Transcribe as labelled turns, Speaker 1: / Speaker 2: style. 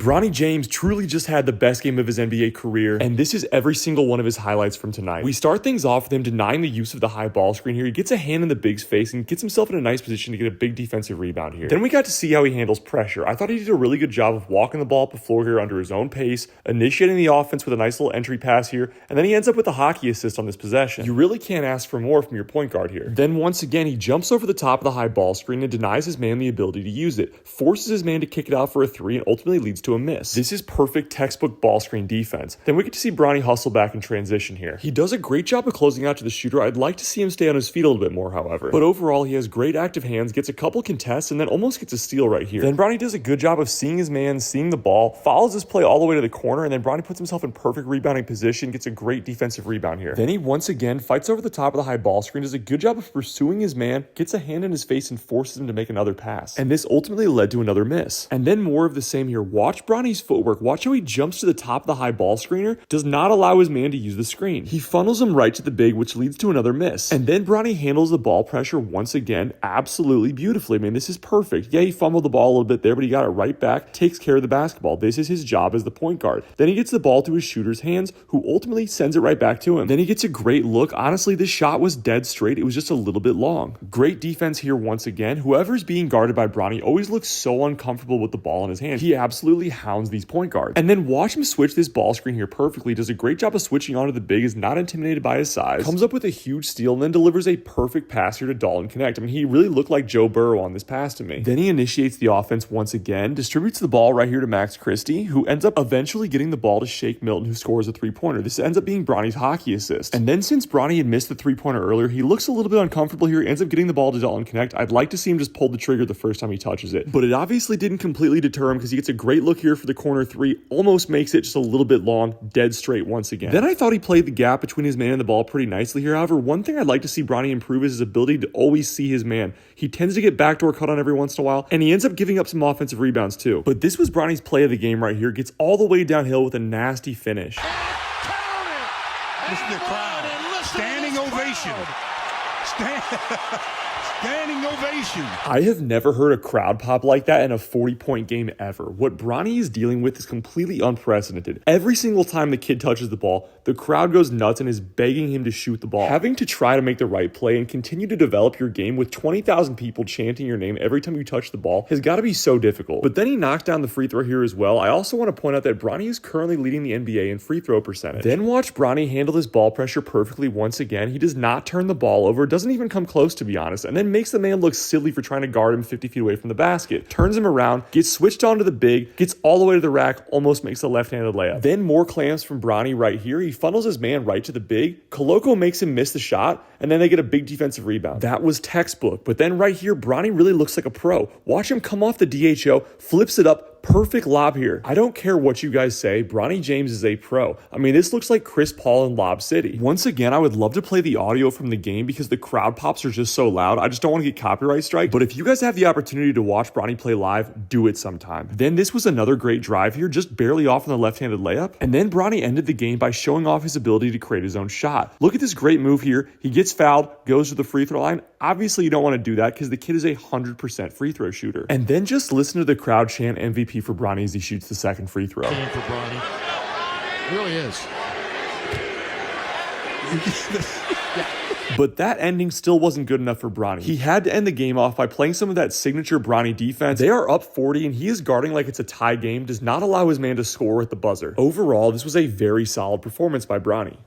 Speaker 1: Bronny James truly just had the best game of his NBA career, and this is every single one of his highlights from tonight. We start things off with him denying the use of the high ball screen here. He gets a hand in the big's face and gets himself in a nice position to get a big defensive rebound here. Then we got to see how he handles pressure. I thought he did a really good job of walking the ball up the floor here under his own pace, initiating the offense with a nice little entry pass here, and then he ends up with a hockey assist on this possession. You really can't ask for more from your point guard here. Then once again, he jumps over the top of the high ball screen and denies his man the ability to use it, forces his man to kick it out for a three, and ultimately leads to a miss. This is perfect textbook ball screen defense. Then we get to see Bronny hustle back in transition here. He does a great job of closing out to the shooter. I'd like to see him stay on his feet a little bit more, however. But overall, he has great active hands, gets a couple contests, and then almost gets a steal right here. Then Bronny does a good job of seeing his man, seeing the ball, follows this play all the way to the corner, and then Bronny puts himself in perfect rebounding position, gets a great defensive rebound here. Then he once again fights over the top of the high ball screen, does a good job of pursuing his man, gets a hand in his face, and forces him to make another pass. And this ultimately led to another miss. And then more of the same here. Watch Bronny's footwork. Watch how he jumps to the top of the high ball screener, does not allow his man to use the screen. He funnels him right to the big, which leads to another miss. And then Bronny handles the ball pressure once again absolutely beautifully. I mean, this is perfect. Yeah, he fumbled the ball a little bit there, but he got it right back, takes care of the basketball. This is his job as the point guard. Then he gets the ball to his shooter's hands, who ultimately sends it right back to him. Then he gets a great look. Honestly, this shot was dead straight. It was just a little bit long. Great defense here once again. Whoever's being guarded by Bronny always looks so uncomfortable with the ball in his hand. He absolutely hounds these point guards. And then watch him switch this ball screen here perfectly. Does a great job of switching onto the big, is not intimidated by his size, comes up with a huge steal, and then delivers a perfect pass here to Dalton Connect. I mean, he really looked like Joe Burrow on this pass to me. Then he initiates the offense once again, distributes the ball right here to Max Christie, who ends up eventually getting the ball to Shake Milton, who scores a three-pointer. This ends up being Bronny's hockey assist. And then since Bronny had missed the three-pointer earlier, he looks a little bit uncomfortable here, ends up getting the ball to Dalton Connect. I'd like to see him just pull the trigger the first time he touches it, but it obviously didn't completely deter him because he gets a great look here for the corner three, almost makes it just a little bit long, dead straight once again. Then I thought he played the gap between his man and the ball pretty nicely here. However, one thing I'd like to see Bronny improve is his ability to always see his man. He tends to get backdoor cut on every once in a while, and he ends up giving up some offensive rebounds too. But this was Bronny's play of the game right here. Gets all the way downhill with a nasty finish.
Speaker 2: Listen to the crowd. Standing ovation. Standing ovation.
Speaker 1: I have never heard a crowd pop like that in a 40-point game ever. What Bronny is dealing with is completely unprecedented. Every single time the kid touches the ball, the crowd goes nuts and is begging him to shoot the ball. Having to try to make the right play and continue to develop your game with 20,000 people chanting your name every time you touch the ball has got to be so difficult. But then he knocks down the free throw here as well. I also want to point out that Bronny is currently leading the NBA in free throw percentage. Then watch Bronny handle this ball pressure perfectly once again. He does not turn the ball over, doesn't even come close to be honest, and then makes the man look silly for trying to guard him 50 feet away from the basket. Turns him around, gets switched onto the big, gets all the way to the rack, almost makes a left-handed layup. Then more clamps from Bronny right here. He funnels his man right to the big. Koloko makes him miss the shot, and then they get a big defensive rebound. That was textbook. But then right here, Bronny really looks like a pro. Watch him come off the DHO, flips it up, perfect lob here. I don't care what you guys say, Bronny James is a pro. I mean, this looks like Chris Paul in Lob City. Once again, I would love to play the audio from the game because the crowd pops are just so loud. I just don't want to get copyright strike. But if you guys have the opportunity to watch Bronny play live, do it sometime. Then this was another great drive here, just barely off on the left-handed layup. And then Bronny ended the game by showing off his ability to create his own shot. Look at this great move here. He gets fouled, goes to the free throw line. Obviously, you don't want to do that because the kid is a 100% free throw shooter. And then just listen to the crowd chant MVP for Bronny as he shoots the second free throw.
Speaker 2: For Bronny. It really is.
Speaker 1: But that ending still wasn't good enough for Bronny. He had to end the game off by playing some of that signature Bronny defense. They are up 40 and he is guarding like it's a tie game, does not allow his man to score at the buzzer. Overall, this was a very solid performance by Bronny.